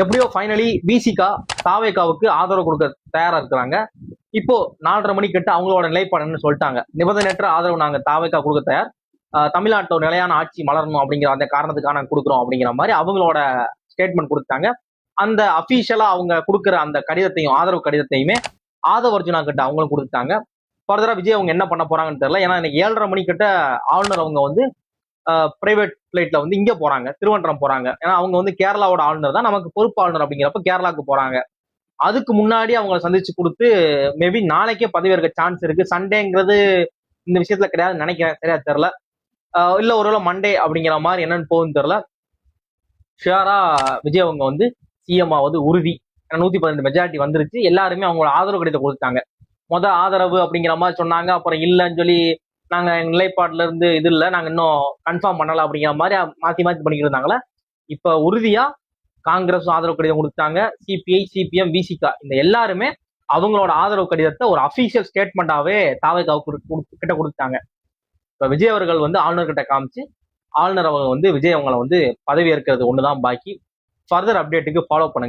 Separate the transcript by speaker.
Speaker 1: எப்படியோ ஃபைனலி பிசிகா தாவேகாவுக்கு ஆதரவு கொடுக்க தயாரா இருக்கிறாங்க. இப்போ 4:30 மணி கிட்ட அவங்களோட நிலைப்பாடுன்னு சொல்லிட்டாங்க. நிபந்தனையற்ற ஆதரவு நாங்க தாவேகா கொடுக்க தயார், தமிழ்நாட்டில் ஒரு நிலையான ஆட்சி மலரணும் அப்படிங்கிற அந்த காரணத்துக்காக நாங்க கொடுக்குறோம் அப்படிங்கிற மாதிரி அவங்களோட ஸ்டேட்மெண்ட் கொடுத்தாங்க. அந்த அபிஷியலா அவங்க கொடுக்குற அந்த கடிதத்தையும் ஆதரவு கடிதத்தையுமே ஆதவ அர்ஜுனா கிட்ட அவங்களும் கொடுத்துட்டாங்க. ஃபர்தரா விஜய் அவங்க என்ன பண்ண போறாங்கன்னு தெரியல. ஏன்னா இன்னைக்கு 7:30 மணி கிட்ட ஆளுநர் அவங்க வந்து பிரைவேட் பிளைட்ல வந்து இங்க போறாங்க, திருவனந்தபுரம் போறாங்க. ஏன்னா அவங்க வந்து கேரளாவோட ஆளுநர் தான், நமக்கு பொறுப்பு ஆளுநர் அப்படிங்கிறப்ப கேரளாவுக்கு போறாங்க. அதுக்கு முன்னாடி அவங்களை சந்திச்சு கொடுத்து மேபி நாளைக்கே பதவி இருக்க சான்ஸ் இருக்கு. சண்டேங்கிறது இந்த விஷயத்துல கிடையாது நினைக்கிறேன், சரியா தெரியல. இல்ல ஒருவேளை மண்டே அப்படிங்கிற மாதிரி என்னன்னு போகுதுன்னு தெரியல. ஷியரா விஜய் அவங்க வந்து சிஎம் ஆவது உறுதி. 112 மெஜாரிட்டி வந்துருச்சு. எல்லாருமே அவங்களோட ஆதரவு கடிதத்தை கொடுத்தாங்க. ஆதரவு அப்படிங்கிற மாதிரி சொன்னாங்க, அப்புறம் இல்லைன்னு சொல்லி நாங்க நிலைப்பாட்டுல இருந்து இது இல்லை, நாங்க இன்னும் கன்ஃபார்ம் பண்ணல அப்படிங்கிற மாதிரி மாத்தி மாத்தி பண்ணிக்கிட்டு இருந்தாங்களே. இப்ப உறுதியா காங்கிரஸ் ஆதரவு கடிதம் கொடுத்தாங்க. சிபிஐ, சிபிஎம், விசிகா இந்த எல்லாருமே அவங்களோட ஆதரவு கடிதத்தை ஒரு அபிஷியல் ஸ்டேட்மெண்டாவே தாவேகாவுக்கு கிட்ட கொடுத்தாங்க. இப்ப விஜய் அவர்கள் வந்து ஆளுநர் கிட்ட காமிச்சு, ஆளுநர் அவங்க வந்து விஜய் அவங்களை வந்து பதவி ஏற்கிறது ஒண்ணுதான் பாக்கி. ஃபர்தர் அப்டேட்டுக்கு ஃபாலோ பண்ணுங்க.